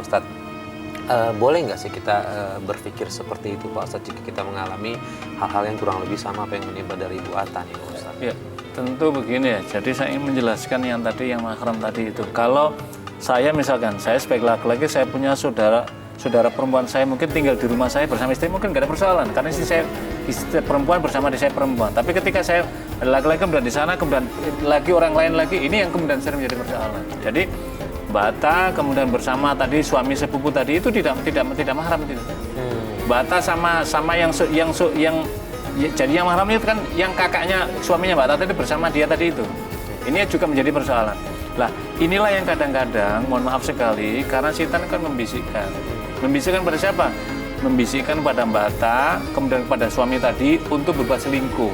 Ustadz. Boleh nggak sih kita berpikir seperti itu Pak Ustadz, jika kita mengalami hal-hal yang kurang lebih sama apa yang menimpa dari Ibu Atta nih Pak Ustadz? Ya, tentu begini ya. Jadi saya ingin menjelaskan yang tadi, yang mahram tadi itu. Kalau saya misalkan, saya sebagai laki-laki, saya punya saudara perempuan saya mungkin tinggal di rumah saya bersama istri, mungkin nggak ada persoalan. Karena istri perempuan bersama di saya perempuan. Tapi ketika saya laki-laki kemudian di sana, kemudian lagi orang lain lagi, ini yang kemudian sering menjadi persoalan. Jadi Bata kemudian bersama tadi suami sepupu tadi itu tidak mahram itu. Bata sama yang jadi yang mahram itu kan yang kakaknya suaminya Bata tadi bersama dia tadi itu. Ini juga menjadi persoalan. Lah, inilah yang kadang-kadang mohon maaf sekali karena setan kan membisikkan. Membisikkan pada siapa? Membisikkan pada Bata, kemudian kepada suami tadi untuk berbuat selingkuh.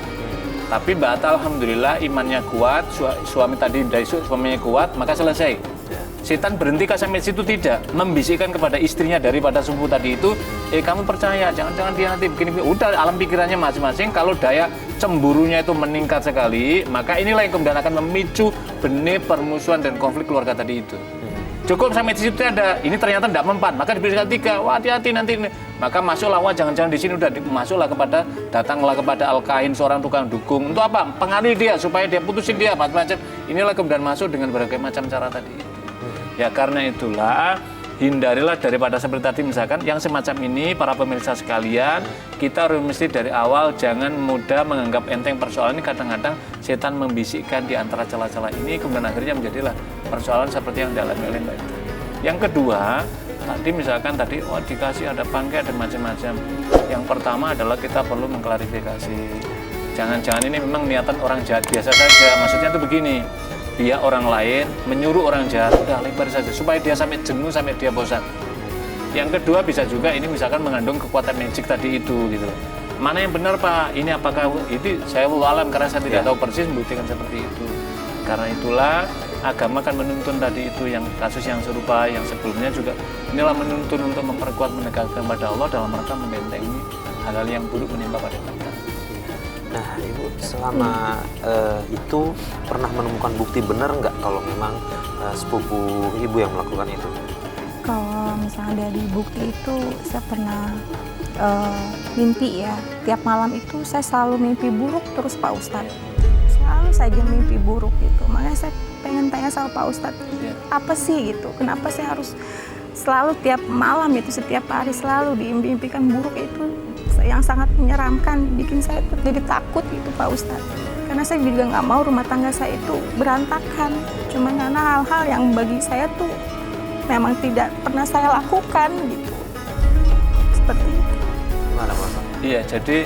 Tapi Bata alhamdulillah imannya kuat, suami tadi dari suaminya kuat, maka selesai. Setan berhenti sampai situ tidak, membisikkan kepada istrinya daripada sepupu tadi itu, kamu percaya, jangan dia nanti begini, udah alam pikirannya masing-masing. Kalau daya cemburunya itu meningkat sekali, maka inilah yang kemudian akan memicu benih permusuhan dan konflik keluarga tadi itu. Cukup sampai di situ ada, ini ternyata tidak mempan, maka diberikan 3, wah hati-hati nanti ini. Maka masuklah, wah jangan-jangan di sini udah masuklah datanglah kepada Al-Kahin, seorang tukang dukung. Untuk apa? Pengaruhi dia supaya dia putusin dia macam-macam. Inilah kemudian masuk dengan berbagai macam cara tadi. Ya karena itulah hindarilah daripada seperti tadi misalkan yang semacam ini para pemirsa sekalian, kita harus mesti dari awal jangan mudah menganggap enteng persoalan ini. Kadang-kadang setan membisikkan di antara celah-celah ini kemudian akhirnya menjadilah persoalan seperti yang dialami oleh Mbak itu. Yang kedua, tadi misalkan dikasih ada pangkat dan macam-macam. Yang pertama adalah kita perlu mengklarifikasi. Jangan-jangan ini memang niatan orang jahat biasa saja. Maksudnya itu begini. Dia orang lain menyuruh orang jahat, udah lebar saja supaya dia sampai jenuh, sampai dia bosan. Yang kedua bisa juga ini misalkan mengandung kekuatan magic tadi itu gitu. Mana yang benar Pak? Ini apakah itu saya alam karena saya tidak tahu persis membuktikan seperti itu. Karena itulah agama kan menuntun tadi itu yang kasus yang serupa yang sebelumnya juga inilah menuntun untuk memperkuat menegakkan pada Allah dalam rangka membentengi hal-hal yang buruk menimpa pada kita. Nah, Ibu selama itu pernah menemukan bukti benar nggak kalau memang sepupu Ibu yang melakukan itu? Kalau misalnya dari bukti itu, saya pernah mimpi ya. Tiap malam itu saya selalu mimpi buruk terus Pak Ustadz. Selalu saja mimpi buruk gitu. Makanya saya pengen tanya sama Pak Ustadz, apa sih gitu? Kenapa saya harus selalu tiap malam itu, setiap hari selalu diimpi-impikan buruk itu? Yang sangat menyeramkan, bikin saya tuh jadi takut gitu Pak Ustadz. Karena saya juga nggak mau rumah tangga saya itu berantakan. Cuma karena hal-hal yang bagi saya tuh memang tidak pernah saya lakukan gitu. Seperti itu. Gimana Pak? Iya, jadi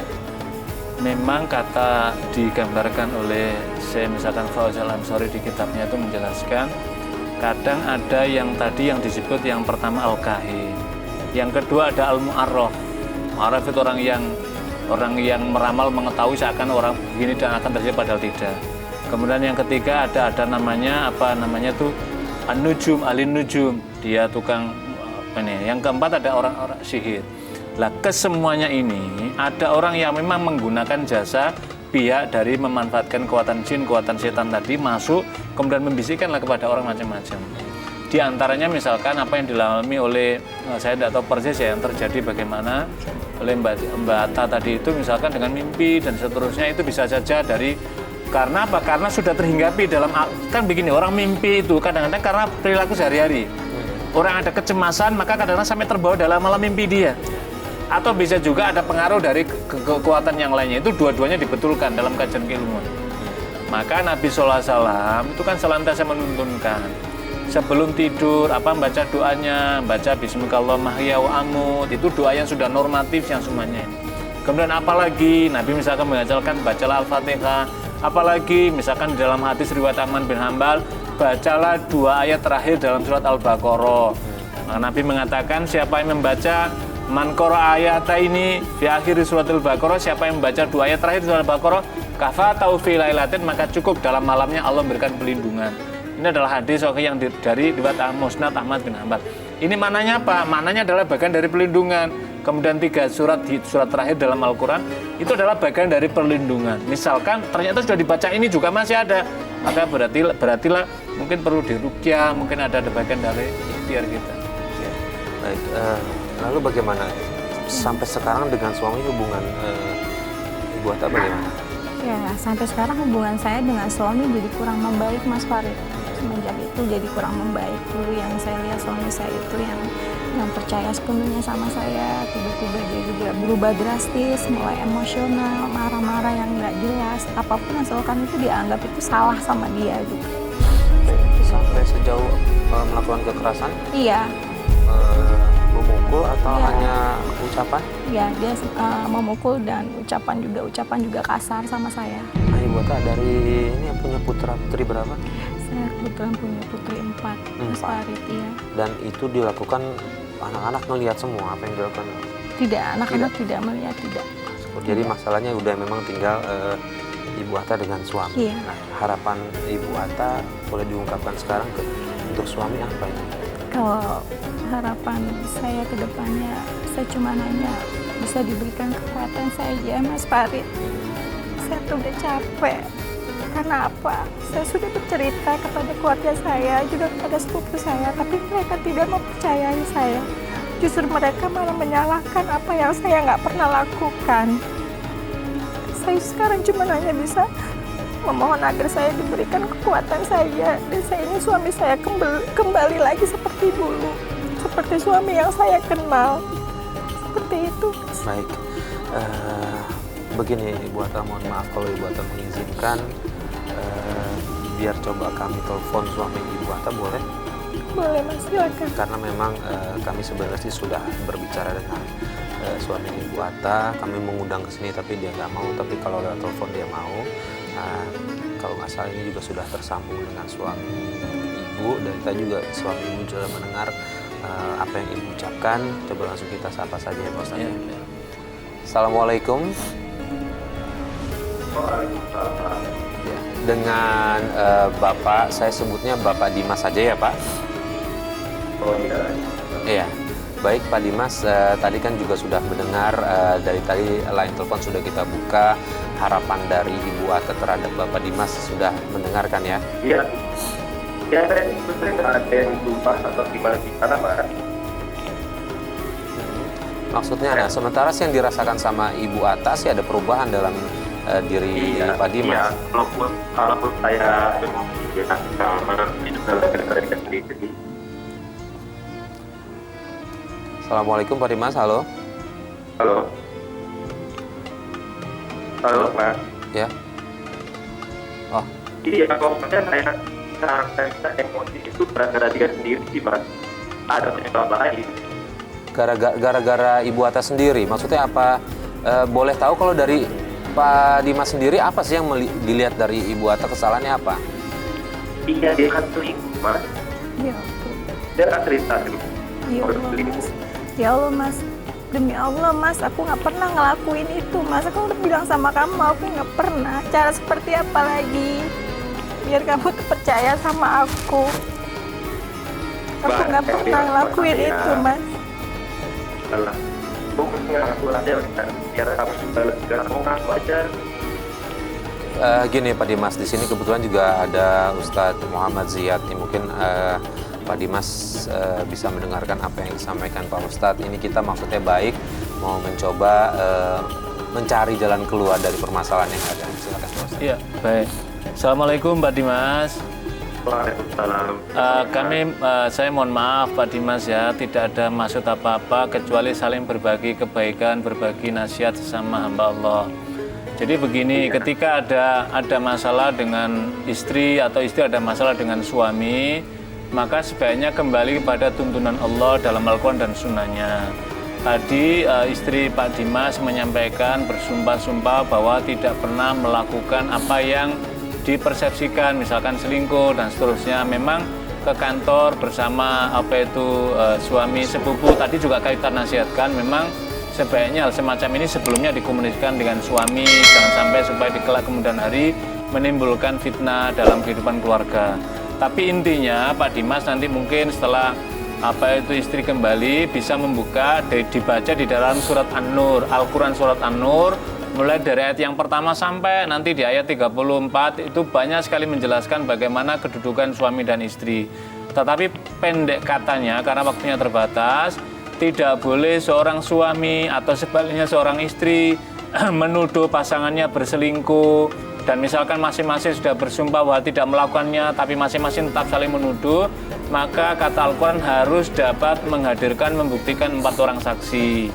memang kata digambarkan oleh saya misalkan Fauzal Ansori di kitabnya itu menjelaskan kadang ada yang tadi yang disebut yang pertama Al-Kahin. Yang kedua ada Al-Mu'arraf. Mu'arraf itu orang yang meramal mengetahui seakan orang begini dan akan terjadi padahal tidak. Kemudian yang ketiga ada namanya tuh An-Nujum, Alin-Nujum. Dia tukang ini. Yang keempat ada orang-orang sihir. Lah kesemuanya ini ada orang yang memang menggunakan jasa pihak dari memanfaatkan kekuatan jin, kekuatan setan tadi masuk kemudian membisikkanlah kepada orang macam-macam. Di antaranya misalkan apa yang dialami oleh saya tidak tahu persis ya yang terjadi bagaimana oleh Mbak Atta tadi itu misalkan dengan mimpi dan seterusnya itu bisa saja dari karena apa? Karena sudah terhinggapi dalam kan begini orang mimpi itu kadang-kadang karena perilaku sehari-hari. Orang ada kecemasan maka kadang-kadang sampai terbawa dalam malam mimpi dia. Atau bisa juga ada pengaruh dari kekuatan yang lainnya. Itu dua-duanya dibetulkan dalam kajian keilmuan. Maka Nabi SAW itu kan senantiasa menuntunkan sebelum tidur baca doanya, baca bismillahirrahmanirrahim mahya wa amut, itu doa yang sudah normatif yang semuanya. Kemudian apalagi Nabi misalkan mengajarkan bacalah Al-Fatihah, apalagi misalkan di dalam hadis riwayat Ahmad bin Hanbal bacalah 2 ayat terakhir dalam surat Al-Baqarah. Maka Nabi mengatakan siapa yang membaca man qara ayata ini di akhir surat Al-Baqarah, siapa yang membaca 2 ayat terakhir surat Al-Baqarah kafatau fi lailatin, maka cukup dalam malamnya Allah memberikan pelindungan. Ini adalah hadis yang dari riwayat Musnad Ahmad bin Hanbal. Ini mananya apa? Mananya adalah bagian dari pelindungan. Kemudian 3 surat terakhir dalam Al-Quran itu adalah bagian dari perlindungan. Misalkan ternyata sudah dibaca ini juga masih ada, maka berartilah mungkin perlu diruqyah, mungkin ada bagian dari ikhtiar kita. Baik, lalu bagaimana sampai sekarang dengan suami hubungan Ibu Atta bagaimana? Ya, sampai sekarang hubungan saya dengan suami jadi kurang membaik, Mas Farid. Semenjak itu jadi kurang membaik. Dulu yang saya lihat suami saya itu yang percaya sepenuhnya sama saya, tiba-tiba dia juga berubah drastis, mulai emosional, marah-marah yang nggak jelas. Apapun yang saya lakukan itu dianggap itu salah sama dia gitu. Sampai sejauh melakukan kekerasan? Iya, Memukul atau Iya. hanya ucapan? ya dia memukul dan ucapan juga kasar sama saya. Nah, Ibu Atta dari ini yang punya putra putri berapa? Saya kebetulan punya putri 4, Mas 4. Farid, ya. Dan itu dilakukan anak-anak melihat semua apa yang dilakukan. Tidak, anak-anak tidak melihat, tidak. Jadi masalahnya udah memang tinggal Ibu Atta dengan suami. Iya. Nah, harapan Ibu Atta boleh diungkapkan sekarang untuk suami apa ini? Kalau harapan saya ke depannya, saya cuma nanya bisa diberikan kekuatan saja, Mas Farid. Saya tuh udah capek. Karena apa? Saya sudah bercerita kepada keluarga saya, juga kepada sepupu saya, tapi mereka tidak mempercayai saya. Justru mereka malah menyalahkan apa yang saya nggak pernah lakukan. Saya sekarang cuma hanya bisa memohon agar saya diberikan kekuatan saja, dan saya ingin suami saya kembali lagi seperti dulu, seperti suami yang saya kenal. Seperti itu. Baik, begini Ibu Atta, mohon maaf kalau Ibu Atta mengizinkan, biar coba kami telepon suami Ibu Atta, boleh? Boleh, Mas, silakan. Karena memang kami sebenarnya sudah berbicara dengan suami Ibu Atta, kami mengundang ke sini tapi dia nggak mau, tapi kalau lewat telepon dia mau. Kalau nggak salah ini juga sudah tersambung dengan suami Ibu, dan kita juga suami Ibu sudah mendengar apa yang Ibu ucapkan. Coba langsung kita sapa saja ya Pak Ustadz. Ya. Assalamualaikum. Ya, dengan Bapak, saya sebutnya Bapak Dimas saja ya Pak? Oh iya. Iya. Baik Pak Dimas, tadi kan juga sudah mendengar, dari tadi line telepon sudah kita buka. Harapan dari Ibu Atta terhadap Bapak Dimas sudah mendengarkan ya? Iya. Ya, saya sebetulnya nggak ada yang berubah atau gimana, Pak. Maksudnya, nah sementara sih yang dirasakan sama Ibu Atta sih ada perubahan dalam diri Pak Dimas. Iya, kalaupun saya ya, itu dari sendiri. Assalamualaikum Pak Dimas, halo? Halo. Halo, Pak. Ya? Oh, Iya, kalau saya sekarang saya bisa emosi itu gara-gara dia sendiri sih, Mas. Ada penyebab lain. gara-gara Ibu Atta sendiri, maksudnya apa? Boleh tahu kalau dari Pak Dimas sendiri apa sih yang dilihat dari Ibu Atta, kesalahannya apa? Iya, dia kan selingkuh, Mas. Ya ampun. Dia kan cerita dulu. Ya Allah, Mas. Ya Allah, Mas. Demi Allah, Mas, aku nggak pernah ngelakuin itu, Mas. Aku udah bilang sama kamu, aku nggak pernah. Cara seperti apa lagi? Biar kamu tuh percaya sama aku. Aku nggak pernah ngelakuin itu, Mas. Alah, bukan ngaku aja, biar kamu juga lega, kamu ngaku aja. Gini Pak Dimas, di sini kebetulan juga ada Ustadz Muhammad Ziyad nih. Mungkin Pak Dimas bisa mendengarkan apa yang disampaikan Pak Ustadz. Ini kita maksudnya baik, mau mencoba mencari jalan keluar dari permasalahan yang ada. Silakan Pak Ustadz. Iya, baik. Assalamualaikum Pak Dimas. Waalaikumsalam. Saya mohon maaf Pak Dimas ya, tidak ada maksud apa-apa kecuali saling berbagi kebaikan, berbagi nasihat sesama hamba Allah. Jadi begini, ketika ada masalah dengan istri atau istri ada masalah dengan suami, maka sebaiknya kembali kepada tuntunan Allah dalam Al-Quran dan Sunnahnya. Tadi istri Pak Dimas menyampaikan bersumpah-sumpah bahwa tidak pernah melakukan apa yang dipersepsikan, misalkan selingkuh dan seterusnya. Memang ke kantor bersama suami sepupu, tadi juga kita nasihatkan memang sebaiknya hal semacam ini sebelumnya dikomunikasikan dengan suami, jangan sampai supaya di kelak kemudian hari menimbulkan fitnah dalam kehidupan keluarga. Tapi intinya Pak Dimas nanti mungkin setelah istri kembali bisa membuka, dibaca di dalam surat An-Nur, Al-Quran surat An-Nur, mulai dari ayat yang pertama sampai nanti di ayat 34 itu banyak sekali menjelaskan bagaimana kedudukan suami dan istri. Tetapi pendek katanya, karena waktunya terbatas, tidak boleh seorang suami atau sebaliknya seorang istri menuduh pasangannya berselingkuh, dan misalkan masing-masing sudah bersumpah bahwa tidak melakukannya, tapi masing-masing tetap saling menuduh, maka kata Al-Quran harus dapat menghadirkan, membuktikan 4 orang saksi.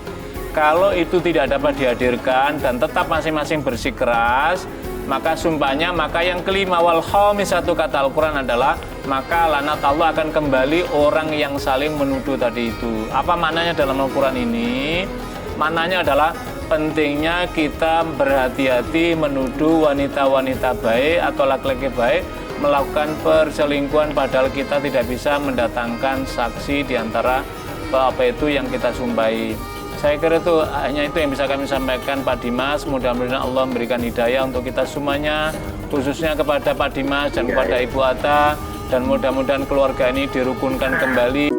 Kalau itu tidak dapat dihadirkan dan tetap masing-masing bersikeras, maka sumpahnya, maka yang kelima, wal khamisatu, kata Al-Quran adalah, maka laknat Allah akan kembali orang yang saling menuduh tadi itu. Apa maknanya dalam Al-Quran ini? Maknanya adalah pentingnya kita berhati-hati menuduh wanita-wanita baik atau laki-laki baik melakukan perselingkuhan, padahal kita tidak bisa mendatangkan saksi di antara apa itu yang kita sumpahi. Saya kira itu hanya itu yang bisa kami sampaikan, Pak Dimas. Mudah-mudahan Allah memberikan hidayah untuk kita semuanya, khususnya kepada Pak Dimas dan kepada Ibu Atta, dan mudah-mudahan keluarga ini dirukunkan kembali.